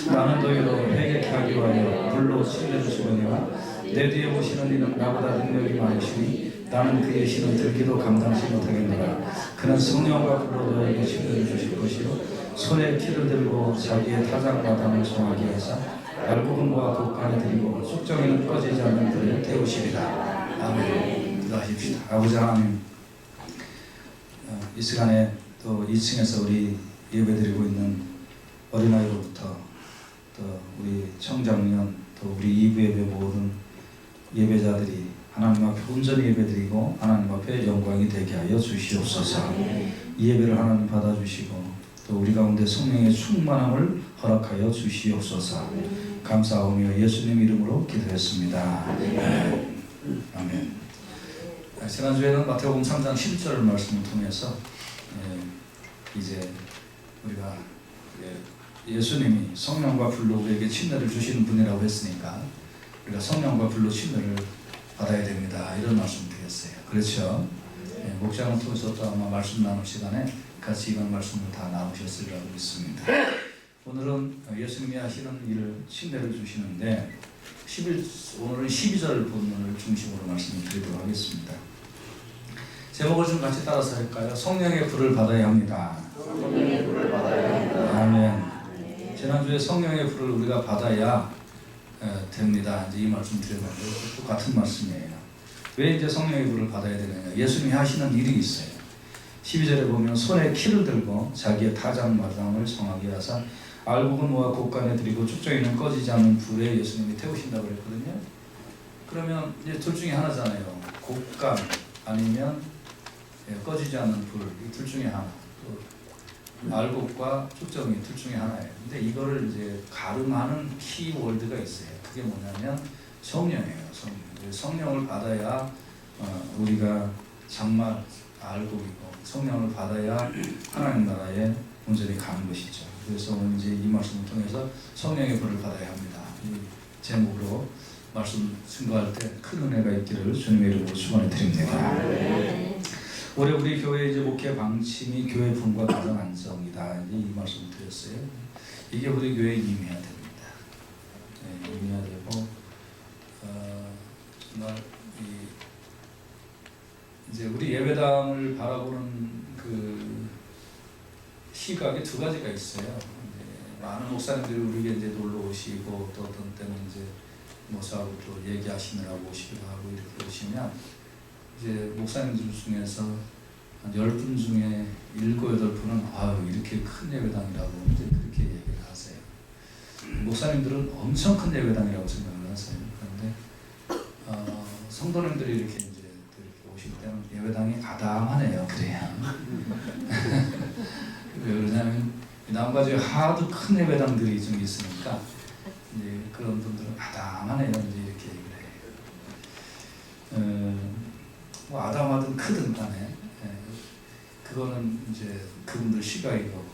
나는 너희로 회개케 하기 위하여 불로 침례주시거니와 내 뒤에 오시는 이는 나보다 능력이 많으시니 나는 그의 신을 들기도 감당치 못하겠노라. 그는 성령과 불로 너희에게 침례를 주실 것이요 손에 키를 들고 자기의 타작마당을 정하게 하사 알곡음과 곡간에 드리고 숙정에는 꺼지지 않는 불에 태우시리라. 아멘. 기도하십시다. 아버지 하나님, 이 시간에 또 2층에서 우리 예배드리고 있는 어린아이로부터 또 우리 청장년 또 우리 2부 예배 모든 예배자들이 하나님 앞에 온전히 예배드리고 하나님 앞에 영광이 되게 하여 주시옵소서. 이 예배를 하나님 받아주시고 또 우리 가운데 성령의 충만함을 허락하여 주시옵소서. 감사하오며 예수님 이름으로 기도했습니다. 아멘. 지난주에는 마태복음 3장 11절 말씀을 통해서 이제 우리가 예수님이 성령과 불로 우리에게 침례를 주시는 분이라고 했으니까 우리가 성령과 불로 침례를 받아야 됩니다. 이런 말씀 드렸어요. 그렇죠? 목장을 통해서 또 아마 말씀 나눌 시간에 같이 이런 말씀을 다 나누셨으리라고 믿습니다. 오늘은 예수님이 하시는 일을 침례를 주시는데 오늘은 12절 본문을 중심으로 말씀을 드리도록 하겠습니다. 제목을 좀 같이 따라서 할까요? 성령의 불을 받아야 합니다. 성령의 불을 받아야 합니다. 아멘. 지난주에 성령의 불을 우리가 받아야 됩니다. 이제 이 말씀 드렸는데 똑같은 말씀이에요. 왜 이제 성령의 불을 받아야 되느냐? 예수님이 하시는 일이 있어요. 12절에 보면 손에 키를 들고 자기의 타작마당을 성하게 하사 알곡음과 곡간에 드리고 축정에는 꺼지지 않는 불에 예수님이 태우신다고 그랬거든요. 그러면 이제 둘 중에 하나잖아요. 곡간 아니면 꺼지지 않는 불, 이 둘 중에 하나. 또 알곡과 축정이 둘 중에 하나예요. 근데 이거를 이제 가름하는 키워드가 있어요. 그게 뭐냐면 성령이에요. 성령을 받아야 우리가 정말 알곡이고 성령을 받아야 하나님 나라에 온전히 가는 것이죠. 그래서 오늘 이제 이 말씀을 통해서 성령의 불을 받아야 합니다. 이 제목으로 말씀 증거할 때 큰 은혜가 있기를 주님의 이름으로 축원해 드립니다. 올해 우리 교회 이제 목회 방침이 교회 분과 가정 안정이다. 이제 이 말씀을 드렸어요. 이게 우리 교회에 임해야 됩니다. 임해야 되고 정말 이제 우리 예배당을 바라보는 그 시각이 두 가지가 있어요. 많은 목사님들이 우리에게 이제 놀러 오시고 또 어떤 때는 이제 목사하고 또 얘기하시느라고 오시기도 하고 이렇게 오시면 이제 목사님들 중에서 한 10분 중에 7, 8분은 아유 이렇게 큰 예배당이라고 이제 그렇게 얘기를 하세요. 목사님들은 엄청 큰 예배당이라고 생각을 하세요. 그런데 성도님들이 이렇게 이제 오실 때는 예배당이 가당하네요. 그래야. 왜 그러냐면 남가주에 하도 큰 예배당들이 좀 있으니까 이제 그런 분들은 아담하네요. 이제 이렇게 얘기를 해요. 뭐 아담하든 크든 간에 그거는 이제 그분들 시각이고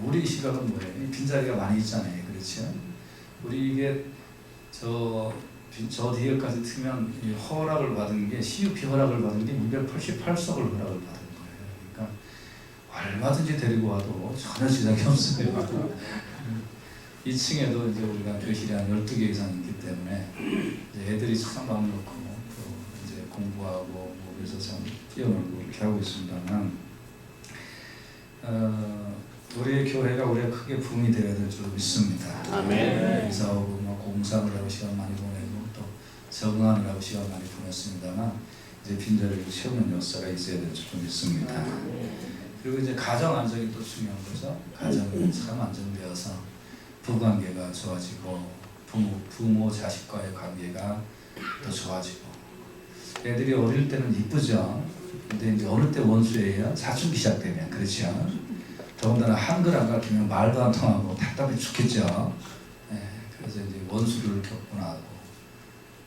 우리 시각은 뭐예요? 빈자리가 많이 있잖아요. 그렇죠? 우리 이게 저 뒤에까지 트면 허락을 받은 게 CUP 허락을 받은 게 288석을 허락을 받은 거예요. 그러니까 얼마든지 데리고 와도 전혀 지장이 없어요. 2층에도 이제 우리가 교실이 한 12개 이상 있기 때문에 이제 애들이 참 마음 놓고 또 이제 공부하고 뭐 그래서 참 뛰어놀고 이렇게 하고 있습니다만 우리의 교회가 우리가 크게 붐이 되어야 될 줄 믿습니다. 아멘. 이사오고 뭐 공사를 하고 시간 많이 보내고 또 적응하느라고 시간 많이 보냈습니다만 이제 빈자리를 채우는 역사가 있어야 될 줄 믿습니다. 그리고 이제 가정 안정이 또 중요한 거죠. 가정이 참 안정되어서 부부관계가 좋아지고 부모 자식과의 관계가 더 좋아지고 애들이 어릴 때는 이쁘죠. 근데 이제 어느 때 원수예요? 사춘기 시작되면. 그렇죠. 더군다나 한글 안 가르치면 말도 안 통하고 답답해 죽겠죠. 그래서 이제 원수를 겪고 나고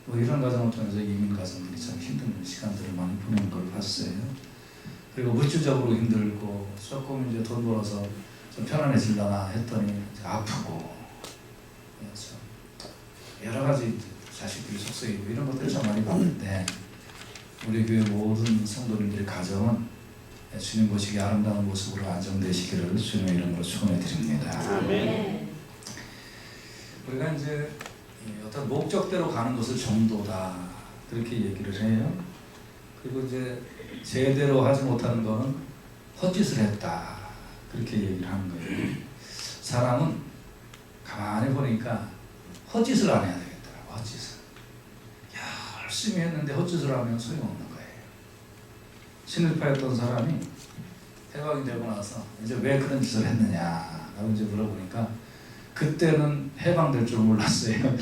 뭐 이런 과정을 통해서 이민 가정들이 참 힘든 시간들을 많이 보내는 걸 봤어요. 그리고 물질적으로 힘들고 조금 이제 돈 벌어서 좀 편안해지려나 했더니 이제 아프고 그래서 여러 가지 자식들이 속썩이고 이런 것들을 참 많이 봤는데 우리 교회 모든 성도님들의 가정은 주님 보시기에 아름다운 모습으로 안정되시기를 주님의 이름으로 축원해 드립니다. 아멘. 우리가 이제 어떤 목적대로 가는 것을 정도다 그렇게 얘기를 해요. 그리고 이제 제대로 하지 못하는 거는 헛짓을 했다 그렇게 얘기를 하는 거예요. 사람은 가만히 보니까 헛짓을 안 해야 되겠더라고. 헛짓을 열심히 했는데 헛짓을 하면 소용없는 거예요. 신일파였던 사람이 해방이 되고 나서 이제 왜 그런 짓을 했느냐라고 이제 물어보니까 그때는 해방될 줄 몰랐어요.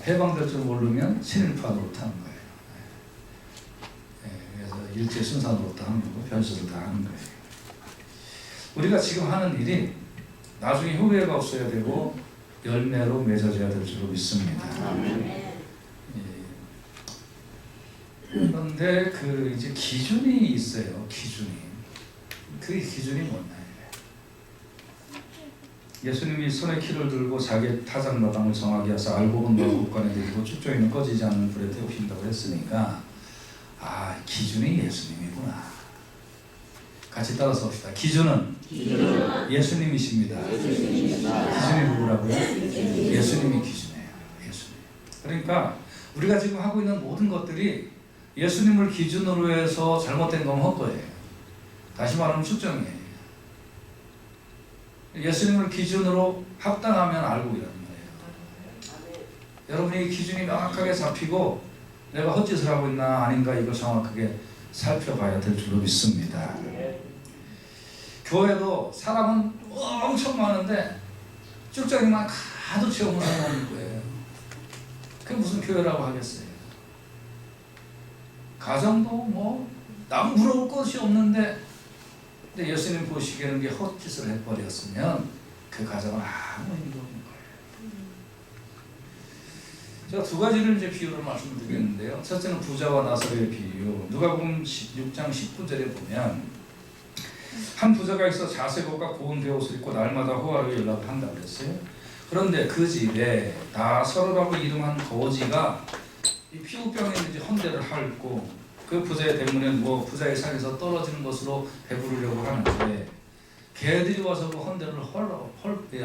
해방될 줄 모르면 신일파 노릇하는 거예요. 그래서 일제 순사 노릇도 하는 거고 변수도 다 하는 거예요. 우리가 지금 하는 일이 나중에 후회가 없어야 되고 열매로 맺어져야 될 줄로 믿습니다. 그런데 그 이제 기준이 있어요. 기준이. 그 기준이 뭐냐? 예수님이 손에 키를 들고 자기 타작 마당을 정하게 하사 알고 본 바와 국간에 들이고 쭉정이는 꺼지지 않는 불에 태우신다고 했으니까 기준이 예수님이구나. 같이 따라서 합시다. 기준은 예수님이십니다. 기준이 누구라고요? 예수님이 기준이에요. 예수님. 그러니까 우리가 지금 하고 있는 모든 것들이 예수님을 기준으로 해서 잘못된 건 헛거예요. 다시 말하면 측정이에요. 예수님을 기준으로 합당하면 알고 이라는 거예요. 여러분이 기준이 명확하게 잡히고 내가 헛짓을 하고 있나 아닌가 이걸 정확하게 살펴봐야 될 줄로 믿습니다. 교회도 사람은 엄청 많은데 쭉정이만 가득 채우면 하는 거예요. 그게 무슨 교회라고 하겠어요. 가정도 뭐 남 물어볼 것이 없는데 근데 예수님 보시기에는 게 헛짓을 해버렸으면 그 가정은 아무 의미가 없는 거예요. 제가 두 가지를 이제 비유를 말씀드리겠는데요. 첫째는 부자와 나사로의 비유. 누가복음 6장 19절에 보면 한 부자가 있어 자색옷과 고운 베옷을 입고 날마다 호화롭게 연락을 한다고 그랬어요. 그런데 그 집에 나사로라고 이름한 거지가 이 피부병에 이제 헌대를 핥고 그 부자의 대문에 누워 부자의 상에서 떨어지는 것으로 배부르려고 하는데 개들이 와서 그 헌대를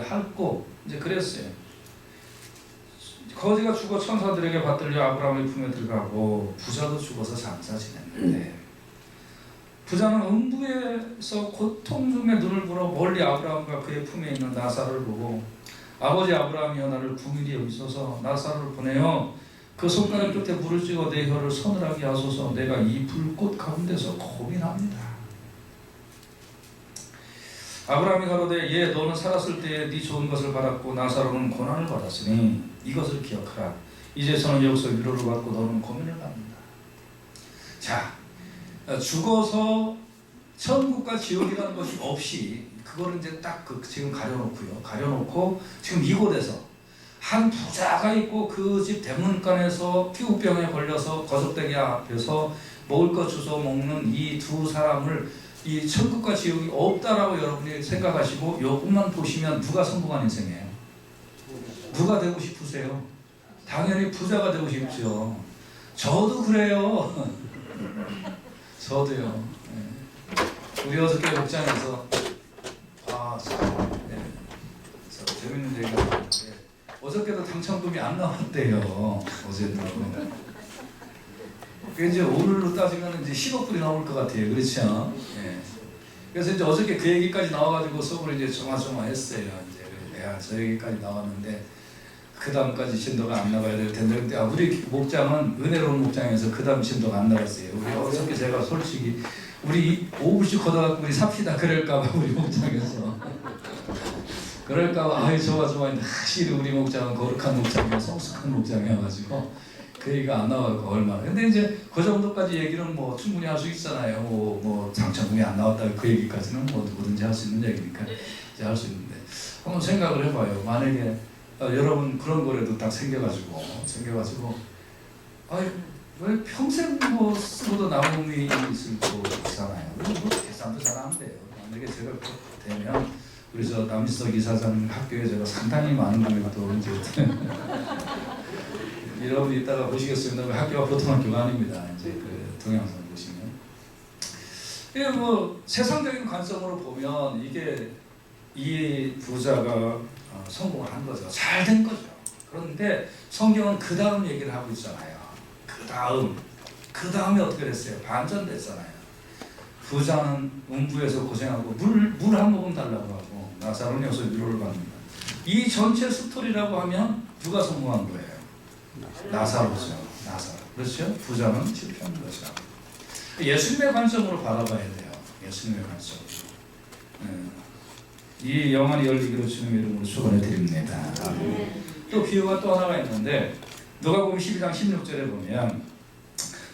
핥고 이제 그랬어요. 거지가 죽어 천사들에게 받들려 아브라함의 품에 들어가고 부자도 죽어서 장사 지냈는데 부자는 음부에서 고통 중에 눈을 불어 멀리 아브라함과 그의 품에 있는 나사로를 보고 아버지 아브라함이여 나를 궁일이 여기소서 나사로를 보내어 그 손가락 끝에 물을 찍어 내 혀를 서늘하게 하소서 내가 이 불꽃 가운데서 고민합니다. 아브라함이 가로되 예 너는 살았을 때에 네 좋은 것을 받았고 나사로는 고난을 받았으니 이것을 기억하라. 이제서는 여기서 위로를 받고 너는 고민을 받는다. 자, 죽어서 천국과 지옥이라는 것이 없이 그거를 이제 딱 지금 가려놓고 지금 이곳에서 한 부자가 있고 그 집 대문간에서 피부병에 걸려서 거적대기 앞에서 먹을 것 주워 먹는 이 두 사람을 이 천국과 지옥이 없다라고 여러분이 생각하시고 요것만 보시면 누가 성공한 인생이에요? 누가 되고 싶으세요? 당연히 부자가 되고 싶죠. 저도 그래요. 저도요. 네. 우리 어저께 목장에서 재밌는 얘기가 있는데 어저께도 당첨금이 안 나왔대요. 어제도. 이제 오늘로 따지면 이제 10억 불이 나올 것 같아요. 그렇죠? 예. 그래서 이제 어저께 그 얘기까지 나와가지고 속으로 이제 조마조마했어요. 이제 저 얘기까지 나왔는데 그 다음까지 진도가 안 나가야 될 텐데 근데 우리 목장은 은혜로운 목장에서 그 다음 진도가 안 나갔어요. 우리 어저께 제가 솔직히 우리 5불씩 걷어갖고 우리 삽시다 그럴까봐 우리 목장에서 그럴까봐 조마조마했는데 확실히 우리 목장은 거룩한 목장이고 성숙한 목장이어가지고 그 얘기가 안 나와서 얼마나. 근데 이제 그 정도까지 얘기는 뭐 충분히 할 수 있잖아요. 뭐 당첨금이 안 나왔다 그 얘기까지는 뭐 누구든지 할 수 있는 얘기니까 이제 할 수 있는데 한번 생각을 해봐요. 만약에 여러분 그런 거라도 딱 생겨가지고 왜 평생 뭐 쓰고도 남음이 있을 거잖아요. 뭐 계산도 잘 안 돼요. 만약에 제가 되면 우리 저 남지석 이사장 학교에 제가 상당히 많은 금액도 이제 여러분 이따가 보시겠습니다. 학교가 보통 학교가 아닙니다. 이제 그 동영상 보시면. 이게 뭐 세상적인 관점으로 보면 이게 이 부자가 성공을 한 거죠. 잘 된 거죠. 그런데 성경은 그 다음 얘기를 하고 있잖아요. 그 다음에 어떻게 됐어요? 반전됐잖아요. 부자는 음부에서 고생하고 물 한 모금 달라고 하고 나사로는 여기서 위로를 받는다. 이 전체 스토리라고 하면 누가 성공한 거예요? 나사로죠. 나사로. 그렇죠? 부자는 실패한 거죠. 예수님의 관점으로 바라봐야 돼요. 예수님의 관점으로. 이 영안이 열리기로 주님의 이름으로 축원해 드립니다. 또 비유가 또 하나가 있는데 누가복음 12장 16절에 보면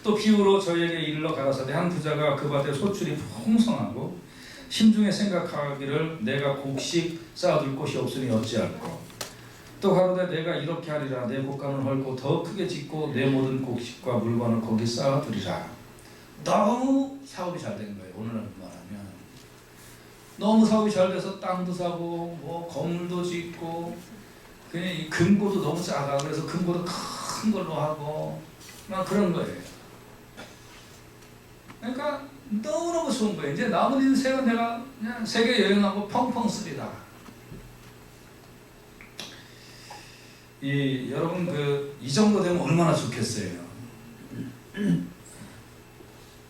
또 비유로 저에게 이르러 가라사대 한 부자가 그 밭에 소출이 풍성하고 심중에 생각하기를 내가 곡식 쌓아둘 곳이 없으니 어찌할꼬 또 가로되 내가 이렇게 하리라 내 곡간을 헐고 더 크게 짓고 내 모든 곡식과 물건을 거기 쌓아두리라. 너무 사업이 잘 된 거예요. 오늘날 말하면 너무 사업이 잘 돼서 땅도 사고 뭐 건물도 짓고 그냥 이 금고도 너무 작아. 그래서 금고도 큰 걸로 하고 막 그런 거예요. 그러니까 너무너무 좋은 거예요. 이제 남은 인생은 내가 그냥 세계 여행하고 펑펑 쓰리다. 여러분 이 정도 되면 얼마나 좋겠어요.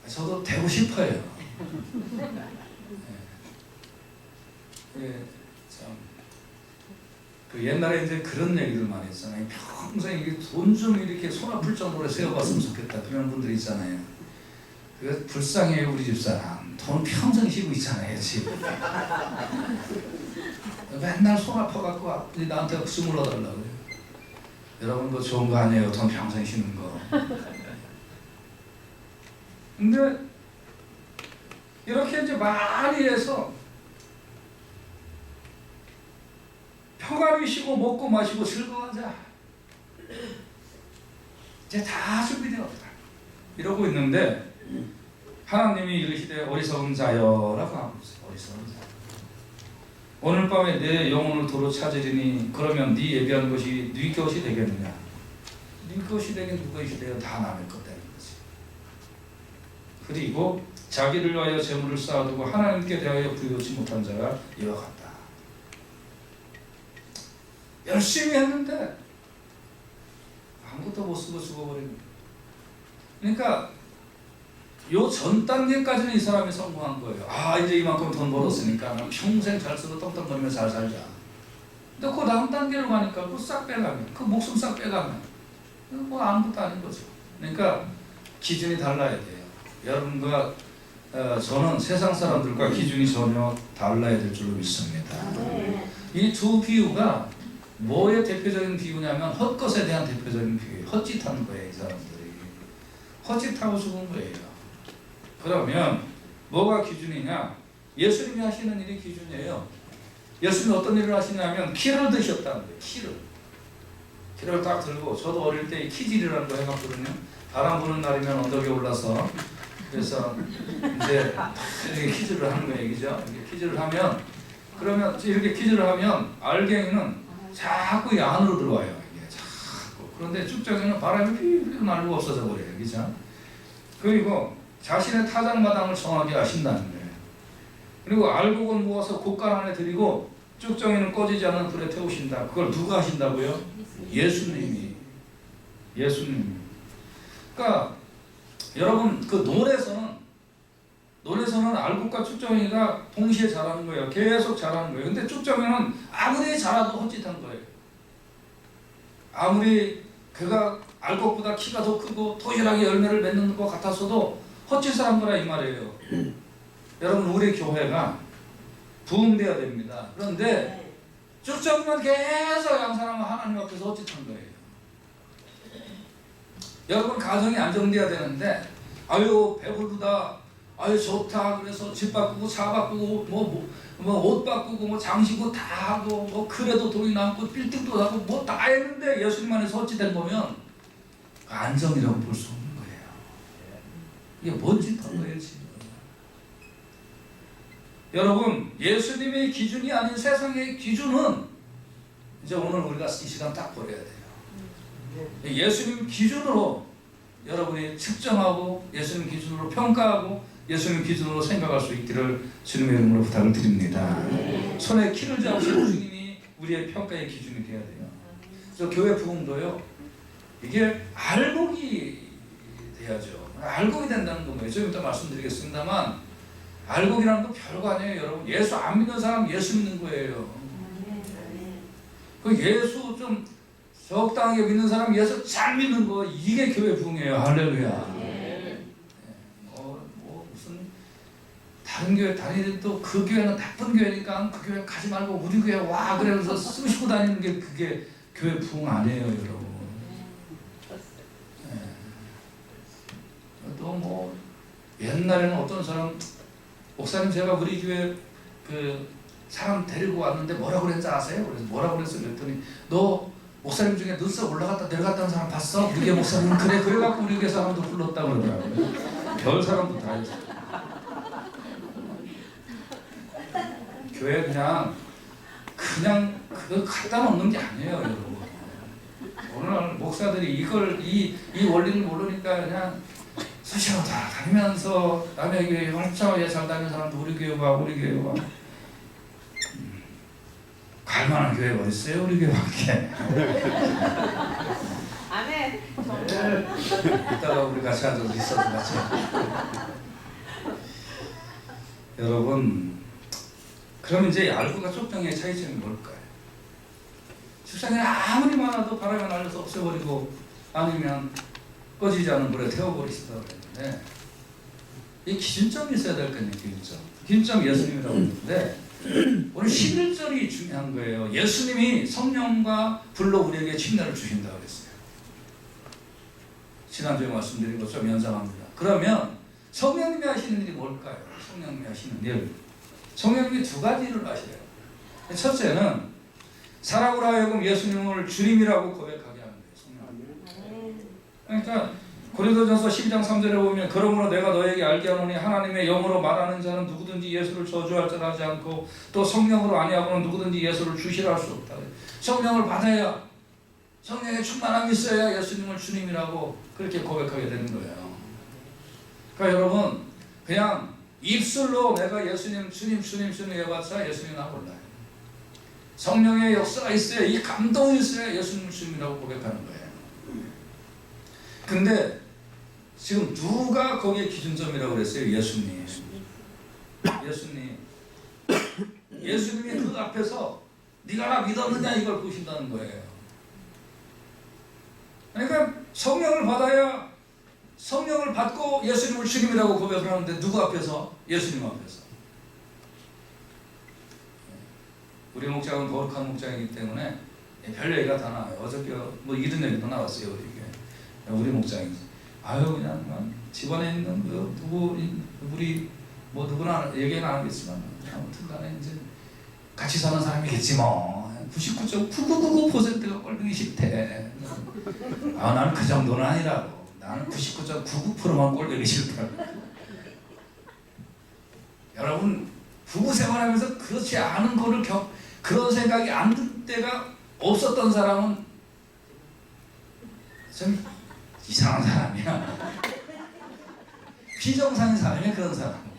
저도 되고 싶어요. 참 옛날에 이제 그런 얘기를 많이 했잖아요. 평생 이게 돈 좀 이렇게 손 아플 정도로 세워봤으면 좋겠다. 그런 분들 있잖아요. 그 불쌍해요 우리 집사람. 돈 평생 쉬고 있잖아요 지금. 맨날 손 아파갖고 나한테 주물러 달라고. 여러분 그거 좋은 거 아니에요. 돈 평생 쉬는 거. 근데 이렇게 이제 많이 해서 평안히 쉬고 먹고 마시고 즐거워하자. 이제 다 준비되었다. 이러고 있는데 하나님이 이르시되 어리석은 자여라고 하고 있어요. 어리석은 자. 오늘 밤에 내 영혼을 도로 찾으리니 그러면 네 예비한 것이 네 것이 되겠느냐? 네 것이 되긴 누가 것이 되건 다 남의 것 되는 거지. 그리고 자기를 위하여 재물을 쌓아두고 하나님께 대하여 부여치 못한 자가 이와 같다. 열심히 했는데 아무것도 못 쓰고 죽어버린. 그러니까 요 전 단계까지는 이 사람이 성공한 거예요. 이제 이만큼 돈 벌었으니까 평생 잘 쓰고 떵떵거리며 잘 살자. 근데 그 다음 단계로 가니까 그거 싹 빼가면, 그 목숨 싹 빼가면 뭐 아무것도 아닌 거죠. 그러니까 기준이 달라야 돼요. 여러분과 저는 세상 사람들과 기준이 전혀 달라야 될 줄로 믿습니다. 이 두 비유가 뭐의 대표적인 비유냐면 헛것에 대한 대표적인 비유예요. 헛짓하는 거예요. 이 사람들이 헛짓하고 죽은 거예요. 그러면 뭐가 기준이냐? 예수님이 하시는 일이 기준이에요. 예수님이 어떤 일을 하시냐면 키를 드셨다는 거예요. 키를 딱 들고, 저도 어릴 때 키질이라는 거 해봤거든요. 바람 부는 날이면 언덕에 올라서, 그래서 이제 이렇게 키질을 하는 거 얘기죠. 이렇게 키질을 하면, 그러면 이렇게 키질을 하면 알갱이는 자꾸 이 안으로 들어와요. 이게 자꾸. 그런데 쭉정이는 바람이 휘휘 날고 없어져 버려요. 그죠? 그리고 자신의 타작마당을 정하게 하신다는 거예요. 그리고 알곡을 모아서 곡간 안에 들이고 쭉정이는 꺼지지 않는 불에 태우신다. 그걸 누가 하신다고요? 예수님이. 그러니까 여러분 그 논에서는 알곡과 쭉정이가 동시에 자라는 거예요. 계속 자라는 거예요. 근데 쭉정이는 아무리 자라도 헛짓한 거예요. 아무리 그가 알곡보다 키가 더 크고 도시락에 열매를 맺는 것 같았어도 헛짓을 한 거라 이 말이에요. 여러분 우리 교회가 부흥되어야 됩니다. 그런데 쭉정이만 계속 양산하면 하나님 앞에서 헛짓한 거예요. 여러분 가정이 안정돼야 되는데 아유 배부르다, 아유 좋다, 그래서 집 바꾸고 차 바꾸고 뭐 옷 바꾸고 뭐 장식고 다 하고 뭐 그래도 돈이 남고 빌딩도 하고 뭐 다 했는데 예수님 안에서 헛짓된 거면 안정이라고 볼 수 없는 거예요. 이게 뭔 짓 한 거예요 지금. 여러분 예수님의 기준이 아닌 세상의 기준은 이제 오늘 우리가 이 시간 딱 버려야 돼요. 예수님 기준으로 여러분이 측정하고 예수님 기준으로 평가하고 예수님 기준으로 생각할 수 있기를 주님의 이름으로 부탁을 드립니다. 손에 키를 잡으신 주님이 우리의 평가의 기준이 되어야 돼요. 그래서 교회 부흥도요, 이게 알곡이 돼야죠. 알곡이 된다는 건 뭐예요? 좀 이따 말씀드리겠습니다만, 알곡이라는 건 별거 아니에요, 여러분. 예수 안 믿는 사람 예수 믿는 거예요. 그 예수 좀 적당하게 믿는 사람 예수 잘 믿는 거, 이게 교회 부흥이에요. 할렐루야. 무슨 다른 교회 다니는데 그 교회는 나쁜 교회니까 그 교회 가지 말고 우리 교회 와 그러면서 쑤시고 다니는 게 그게 교회 부흥 아니에요, 여러분. 또 뭐 옛날에는 어떤 사람, 목사님 제가 우리 교회 그 사람 데리고 왔는데 뭐라고 그랬는지 아세요? 그래서 뭐라고 그랬어요? 그랬더니 너 목사님 중에 눈썹 올라갔다 내려갔다는 사람 봤어? 우리 교회 목사님 그래 그래갖고 우리 교회 사람도 불렀다 그러더라고요. 별 사람도 다 있어요. 교회 그냥 그거 갖다 놓는 게 아니에요, 여러분. 오늘 목사들이 이 원리를 모르니까 그냥 수시로 다 다니면서 남의 교회 활짝하게 잘 다니는 사람도 우리 교회 와 갈만한 교회가 어디 있어요? 우리 교회밖에. 아멘. 이따가 우리 같이 앉아서 있어도 같이. 여러분, 그럼 이제 알고가 쪽정의 차이점이 뭘까요? 세상에 아무리 많아도 바람에 날려서 없애버리고 아니면 꺼지지 않은 불에 태워버리시다 그랬는데, 이 기준점이 있어야 될 거 아니에요. 기준점 예수님이라고 했는데, 오늘 11절이 중요한 거예요. 예수님이 성령과 불로 우리에게 침례를 주신다고 그랬어요. 지난주에 말씀드린 것처럼 연상합니다. 그러면 성령님이 하시는 일이 뭘까요? 성령님이 하시는 일, 성령님이 두 가지 일을 하시래요. 첫째는 사람으로 하여금 예수님을 주님이라고 고백하게 하는 거예요. 성령. 그러니까 고린도전서 12장 3절에 보면 그러므로 내가 너에게 알게 하노니 하나님의 영으로 말하는 자는 누구든지 예수를 저주할 자라 하지 않고 또 성령으로 아니하고는 누구든지 예수를 주시라 할 수 없다. 성령을 받아야, 성령의 충만함이 있어야 예수님을 주님이라고 그렇게 고백하게 되는 거예요. 그러니까 여러분, 그냥 입술로 내가 예수님 주님 해봤자 예수님 나 몰라요. 성령의 역사가 있어야, 이 감동이 있어야 예수님을 주님이라고 고백하는 거예요. 근데 지금 누가 거기에 기준점이라고 그랬어요? 예수님. 예수님이 그 앞에서 네가 나 믿었느냐 이걸 보신다는 거예요. 그러니까 성령을 받아야, 성령을 받고 예수님을 주님이라고 고백을 하는데 누구 앞에서? 예수님 앞에서. 우리 목장은 거룩한 목장이기 때문에 별 얘기가 다 나와요. 어저께 뭐 이런 얘기도 나왔어요. 우리 목장이 그냥 집안에 있는 우리 뭐 누구나 얘기는 안 하겠지만 아무튼 간에 이제 같이 사는 사람이겠지 뭐 99.9999%가 꼴보기 싫대. 나는 그 정도는 아니라고. 나는 99.99%만 꼴보기 싫다고. 여러분, 부부 생활하면서 그렇지 않은 거를 그런 생각이 안 들 때가 없었던 사람은 좀 이상한 사람이야. 비정상인 사람이야, 그런 사람.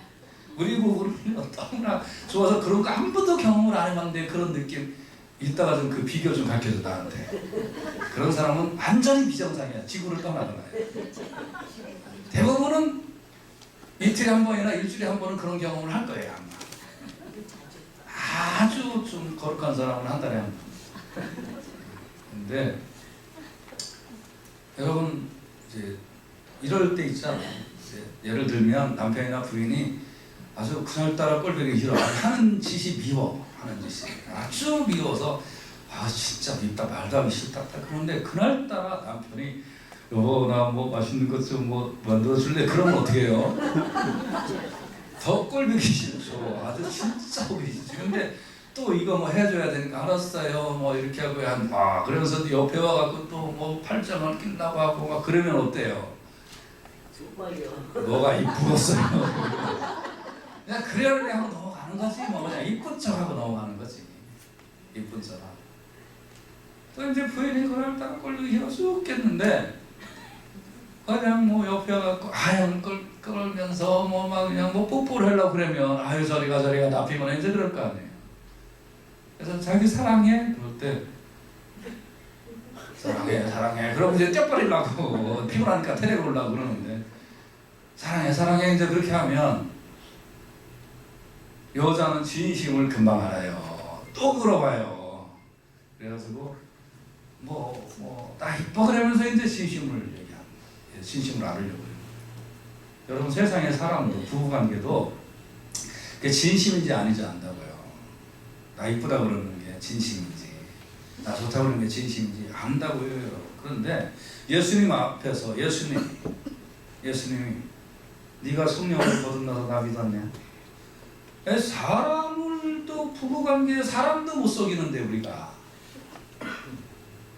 우리 부부는 너무나 좋아서 그런 거 한 번도 경험을 안 해봤는데 그런 느낌. 이따가 좀 그 비교 좀 가르쳐줘, 나한테. 그런 사람은 완전히 비정상이야. 지구를 떠나거나. 대부분은 이틀에 한 번이나 일주일에 한 번은 그런 경험을 할 거예요, 아마. 아주 좀 거룩한 사람은 한 달에 한 번. 근데 여러분, 이제 이럴 때 있잖아요. 예를 들면 남편이나 부인이 아주 그날따라 꼴보기 싫어 하는 짓이 미워. 하는 짓이 아주 미워서 진짜 밉다, 말도 하기 싫다. 그런데 그날따라 남편이 여보 나 뭐 맛있는 것 좀 뭐 만들어줄래? 그러면 어떻게 해요? 더 꼴보기 싫죠. 아주 진짜 보기 싫지. 근데 또 이거 뭐 해줘야 되니까 알았어요 뭐 이렇게 하고 그러면서 옆에 와갖고 또 뭐 팔짱을 끼려고 하고 막 그러면 어때요? 뭐가 이쁘겠어요. 그냥 그래야 하고 넘어가는 거지 뭐. 그냥 이쁜 척하고 넘어가는 거지. 이쁜 척하고. 또 이제 부인이 그날따라 꼴보기 싫어 죽겠는데 그냥 뭐 옆에 갖고 아유 끌면서 뭐 막 그냥 뭐 뽀뽀를 하려고 그러면 아유 저리가 납히면 이제 그럴 거 아니에요. 그래서 자기 사랑해 그럴 때 사랑해 그러면 이제 떼버리려고 피곤하니까 데리고 오려고 그러는데 사랑해 이제 그렇게 하면 여자는 진심을 금방 알아요. 또 물어봐요. 그래가지고 나 이뻐 그러면서 이제 진심을 얘기합니다. 진심을 알으려고 해요. 여러분 세상의 사람도 부부관계도 그게 진심인지 아니지 안다고요. 나 이쁘다 그러는 게 진심인지 나 좋다 그러는 게 진심인지 안다고요. 여러분. 그런데 예수님 앞에서 예수님이 네가 성령을 거듭나서 나 믿었냐? 사람을 또 부부관계에 사람도 못 속이는데 우리가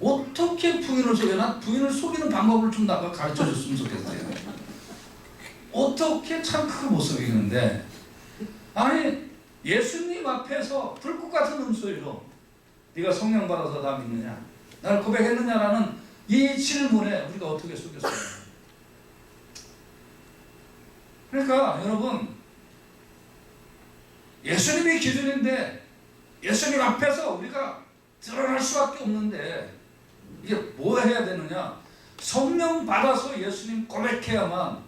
어떻게 부인을 속여? 난 부인을 속이는 방법을 좀 나가 가르쳐 줬으면 좋겠어요. 어떻게 참 크게 못 속이는데 아니 예수님 앞에서 불꽃 같은 음소리로 네가 성령 받아서 나 믿느냐? 나를 고백했느냐라는 이 질문에 우리가 어떻게 속였어요? 그러니까 여러분 예수님이 기준인데 예수님 앞에서 우리가 드러날 수밖에 없는데 이게 뭐 해야 되느냐? 성령 받아서 예수님 고백해야만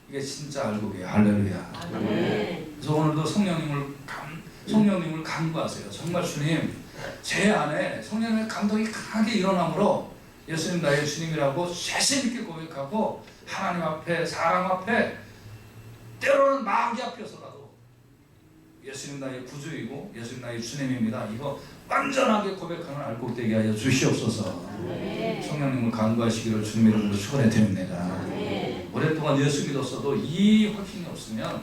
이게 진짜 알고 계세요. 할렐루야. 그래서 오늘도 성령님을 간구하세요. 정말 주님 제 안에 성령의 감동이 강하게 일어나므로 예수님 나의 주님이라고 세심 있게 고백하고 하나님 앞에 사람 앞에 때로는 마귀 앞에서라도 예수님 나의 구주이고 예수님 나의 주님입니다. 이거 완전하게 고백하는 알곡되게 하여 주시옵소서. 성령님을 간구하시기를 주님의 이름으로 축원해 드립니다. 오랫동안 예수 믿었어도 이 확신이 없으면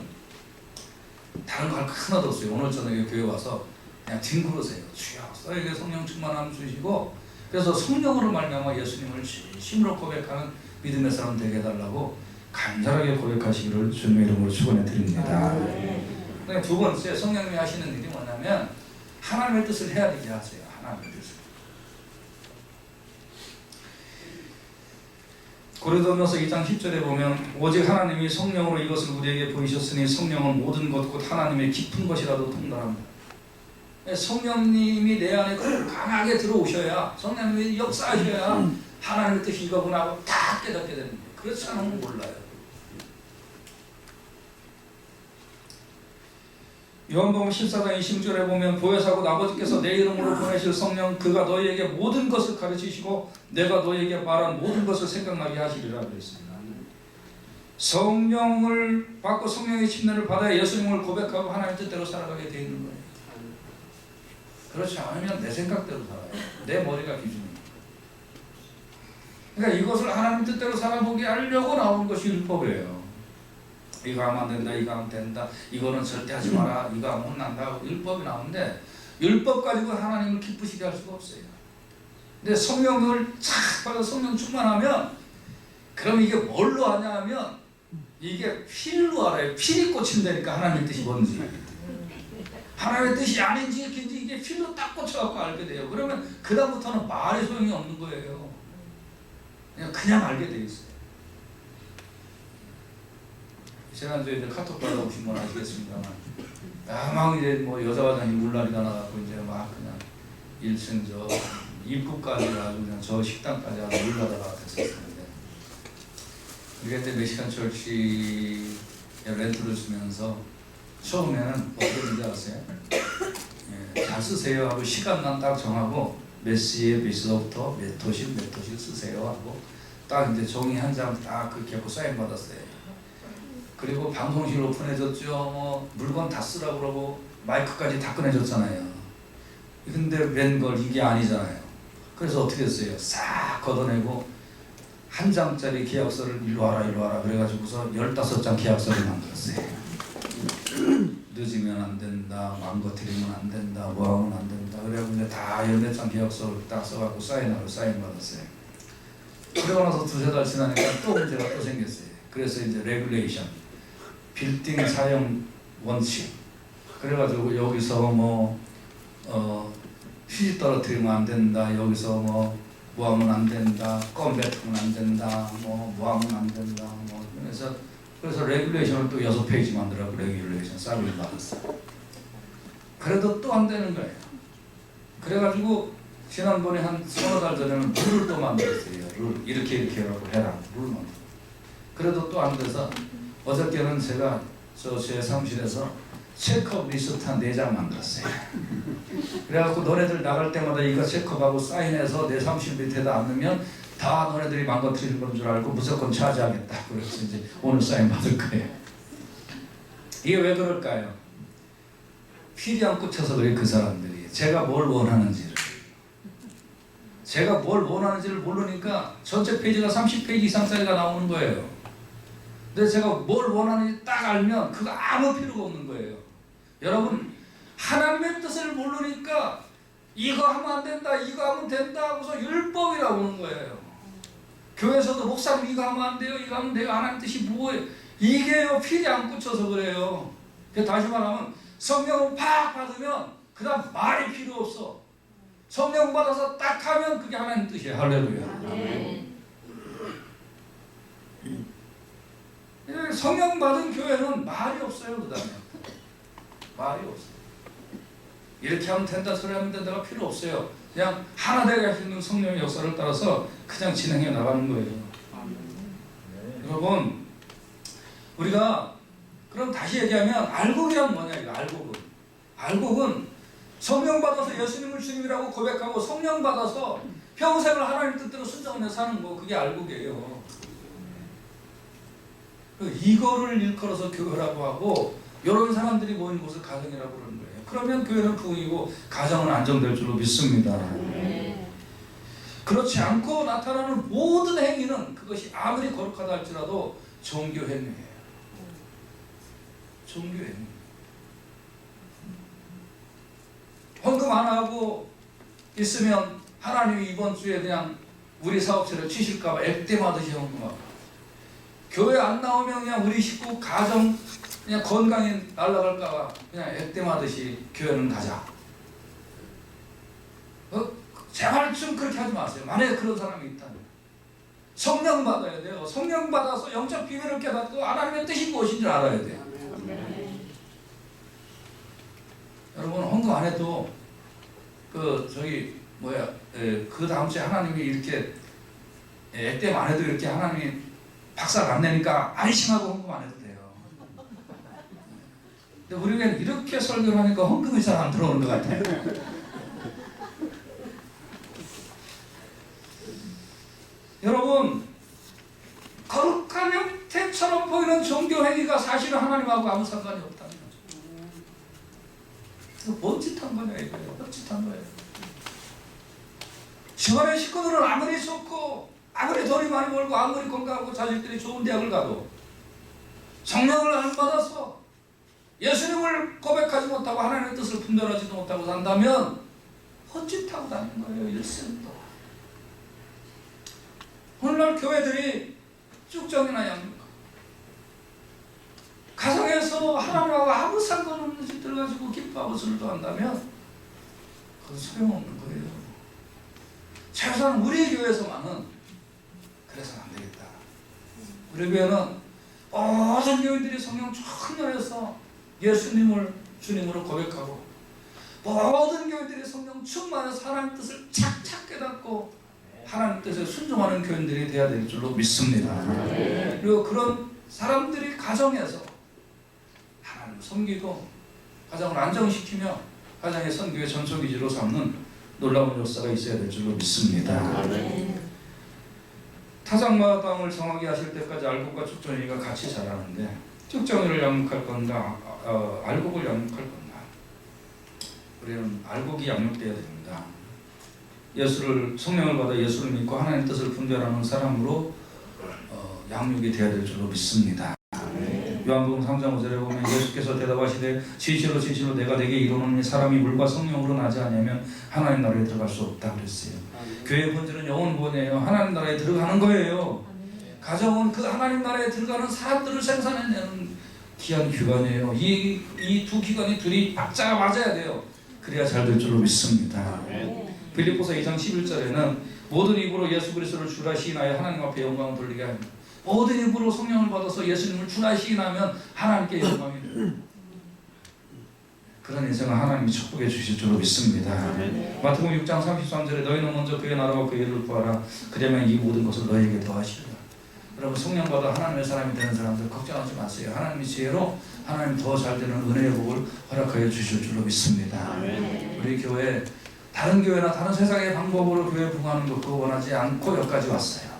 다른 거 할 거 하나도 없어요. 오늘 저녁에 교회 와서 그냥 뒹굴으세요. 주여 저에게 성령 충만함 주시고 그래서 성령으로 말미암아 예수님을 진심으로 고백하는 믿음의 사람 되게 해달라고 간절하게 고백하시기를 주님의 이름으로 축원해 드립니다. 두 번째 성령님이 하시는 일이 뭐냐면 하나님의 뜻을 헤아리게 하세요. 하나님의 뜻을. 고린도전서 2장 10절에 보면 오직 하나님이 성령으로 이것을 우리에게 보이셨으니 성령은 모든 것 곧 하나님의 깊은 것이라도 통달합니다. 성령님이 내 안에 강하게 들어오셔야 성령님이 역사하셔야 하나님의 뜻이 이거구나 하고 다 깨닫게 되는 거예요. 그렇지 않으면 몰라요. 요한복음 14장 20절에 보면 보혜사고 아버지께서 내 이름으로 보내실 성령 그가 너희에게 모든 것을 가르치시고 내가 너희에게 말한 모든 것을 생각나게 하시리라 그랬습니다. 성령을 받고 성령의 침례를 받아야 예수님을 고백하고 하나님 뜻대로 살아가게 되어 있는 거예요. 그렇지 않으면 내 생각대로 살아요. 내 머리가 기준이에요. 그러니까 이것을 하나님 뜻대로 살아보게 하려고 나오는 것이 율법이에요. 이거 하면 안 된다, 이거 하면 된다, 이거는 절대 하지 마라, 이거 하면 혼난다. 율법이 나오는데 율법 가지고 하나님을 기쁘시게 할 수가 없어요. 근데 성령을 착 받아 성령 충만하면 그럼 이게 뭘로 하냐 하면 이게 필로 알아요. 필이 꽂힌다니까 하나님의 뜻이 뭔지. 하나님의 뜻이 아닌지 이게 필로 딱 꽂혀갖고 알게 돼요. 그러면 그 다음부터는 말의 소용이 없는 거예요. 그냥 알게 돼 있어요. 지난주에 이제 카톡 받아보신 건 아시겠습니다만 막 이제 뭐 여자 화장이 물난리가 나갖고 이제 막 그냥 1층 저 입구까지 아주 그냥 저 식당까지 아주 물나다가 됐었는데 그때 멕시칸 철치 렌트를 주면서 처음에는 어떻게 된지 아세요? 잘 쓰세요 하고 시간만 딱 정하고 몇 시에 몇 시부터 몇 호씩 쓰세요 하고 딱 이제 종이 한 장 딱 그렇게 하고 사인 받았어요. 그리고 방송실 오픈해줬죠. 뭐 물건 다 쓰라고 그러고 마이크까지 다 꺼내줬잖아요. 근데 웬걸 이게 아니잖아요. 그래서 어떻게 했어요? 싹 걷어내고 한 장짜리 계약서를 일로 와라 그래가지고서 15장 계약서를 만들었어요. 늦으면 안 된다, 망가뜨리면 안 된다, 뭐 하면 안 된다. 그래가지고 이제 다 14장 계약서를 딱 써갖고 사인하고 사인 받았어요. 그러고 나서 두세 달 지나니까 또 문제가 또 생겼어요. 그래서 이제 레귤레이션, 빌딩 사용 원칙. 그래가지고 여기서 뭐 휴지 떨어뜨리면 안 된다. 여기서 뭐 뭐 하면 안 된다, 껌 뱉으면 안 된다, 뭐 하면 안 된다, 그래서 레귤레이션을 또 6페이지 만들라고 레귤레이션 사비를 받았어요. 그래도 또 안 되는 거예요. 그래가지고 지난번에 한 3-4달 전에는 룰을 또 만들었어요. 룰 이렇게 하라고 해라. 룰 만들. 그래도 또 안 돼서 어저께는 제가 제 사무실에서 체크리스트 한 4장 만들었어요. 그래갖고 너네들 나갈 때마다 이거 체크하고 사인해서 내 사무실 밑에다 안 넣으면 다 너네들이 망가뜨리는 건 줄 알고 무조건 차지하겠다. 그래서 이제 오늘 사인 받을 거예요. 이게 왜 그럴까요? 필이 안 꽂혀서 그래. 그 사람들이 제가 뭘 원하는지를 모르니까 전체 페이지가 30페이지 이상짜리가 나오는 거예요. 근데 제가 뭘 원하는지 딱 알면 그거 아무 필요가 없는 거예요. 여러분, 하나님의 뜻을 모르니까 이거 하면 안 된다, 이거 하면 된다 하고서 율법이라고 하는 거예요. 교회에서도 목사님 이거 하면 안 돼요, 이거 하면 돼요. 하나님 뜻이 뭐예요? 이게요, 필이 안 꽂혀서 그래요. 다시 말하면 성령을 팍 받으면 그 다음 말이 필요 없어. 성령 받아서 딱 하면 그게 하나님 뜻이에요. 할렐루야. 성령 받은 교회는 말이 없어요. 그 다음에 말이 없어요. 이렇게 하면 된다, 소리 하면 된다가 필요 없어요. 그냥 하나 되게 하시는 성령의 역사를 따라서 그냥 진행해 나가는 거예요. 여러분, 우리가 그럼 다시 얘기하면 알곡이란 뭐냐, 이거 알곡은 성령 받아서 예수님을 주님이라고 고백하고 성령 받아서 평생을 하나님 뜻대로 순종하며 사는 거, 그게 알곡이에요. 이거를 일컬어서 교회라고 하고 이런 사람들이 모인 곳을 가정이라고 그러는 거예요. 그러면 교회는 부흥이고 가정은 안정될 줄로 믿습니다. 그렇지 않고 나타나는 모든 행위는 그것이 아무리 거룩하다 할지라도 종교 행위예요. 종교 행위. 헌금 안 하고 있으면 하나님이 이번 주에 그냥 우리 사업체를 치실까봐 액땜하듯이 헌금하고, 교회 안 나오면 그냥 우리 식구 가정 그냥 건강이 날아갈까봐 그냥 액땜하듯이 교회는 가자. 제발 좀 그렇게 하지 마세요. 만약에 그런 사람이 있다면 성령 받아야 돼요. 성령 받아서 영적 비밀을 깨닫고 하나님의 뜻이 무엇인 줄 알아야 돼요. 여러분, 헌금 안 해도 그 다음 주에 하나님이 이렇게 액땜 안 해도 이렇게 하나님이 박살 안 내니까 안심하고 헌금 안 해도 돼요. 근데 우리는 이렇게 설교를 하니까 헌금이 잘 안 들어오는 것 같아요. 여러분, 거룩한 형태처럼 보이는 종교 행위가 사실은 하나님하고 아무 상관이 없다는 거죠. 뭔 짓 한 거냐 이거예요. 뭔 짓 한 거예요. 집안의 식구들은 아무리 좋고 아무리 돈이 많이 벌고 아무리 건강하고 자식들이 좋은 대학을 가도 성령을 안 받아서 예수님을 고백하지 못하고 하나님의 뜻을 분별하지도 못하고 산다면 헛짓하고 다니는 거예요. 일생도. 오늘날 교회들이 쭉정이나 양육, 가정에서 하나님하고 아무 상관없는 짓들 가지고 기뻐하고 즐거워한다면 그건 소용없는 거예요. 최소한 우리 교회에서만은 그래서는 안 되겠다. 우리 교회는 모든 교인들이 성령 충만해서 예수님을 주님으로 고백하고, 모든 교인들이 성령 충만해서 하나님 뜻을 착착 깨닫고 하나님 뜻에 순종하는 교인들이 되어야 될 줄로 믿습니다. 그리고 그런 사람들이 가정에서 하나님을 섬기고 가정을 안정시키며 가정의 선교의 전초기지로 삼는 놀라운 역사가 있어야 될 줄로 믿습니다. 타작마당을 정하게 하실 때까지 알곡과 축전이가 같이 자라는데 축전이를 양육할 건가 알곡을 양육할 건가? 우리는 알곡이 양육되어야 됩니다. 성령을 받아 예수를 믿고 하나님의 뜻을 분별하는 사람으로 양육이 되어야 될 줄로 믿습니다. 요한복음 3장 5절에 보면 예수께서 대답하시되 진실로 진실로 내가 내게 이르노니 사람이 물과 성령으로 나지 않으면 하나님 나라에 들어갈 수 없다 그랬어요. 교회의 본질은 영혼 구원이에요. 하나님 나라에 들어가는 거예요. 가정은 그 하나님 나라에 들어가는 사람들을 생산해내는 귀한 기관이에요. 이 두 기관이 둘이 박자가 맞아야 돼요. 그래야 잘 될 줄로 믿습니다. 빌립보서 2장 11절에는 모든 입으로 예수 그리스도를 주라 시인하여 하나님 앞에 영광을 돌리게 합니다. 모든 입으로 성령을 받아서 예수님을 주라 시인하면 하나님께 영광이 됩니다. 그런 인생을 하나님이 축복해 주실 줄로 믿습니다. 마태복음 6장 33절에 너희는 먼저 그의 나라와 그의 일을 구하라. 그러면 이 모든 것을 너희에게 더하시리라. 여러분 성령 받아 하나님의 사람이 되는 사람들 걱정하지 마세요. 하나님의 지혜로 하나님 더 잘 되는 은혜의 복을 허락하여 주실 줄로 믿습니다. 우리 교회 다른 교회나 다른 세상의 방법으로 교회 부흥하는 거 그거 원하지 않고 여기까지 왔어요.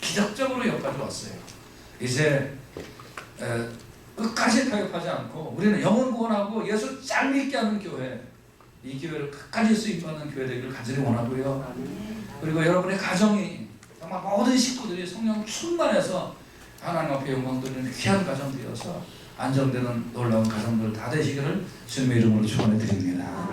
기적적으로 여기까지 왔어요. 이제 끝까지 타협하지 않고 우리는 영혼 구원하고 예수 잘 믿게 하는 교회, 이 교회를 끝까지 쓰임받는 교회 되기를 간절히 원하고요. 그리고 여러분의 가정이 정말 모든 식구들이 성령 충만해서 하나님 앞에 영광 돌리는 귀한 가정 되어서 안정되는 놀라운 가정들 다 되시기를 주님의 이름으로 축원해 드립니다.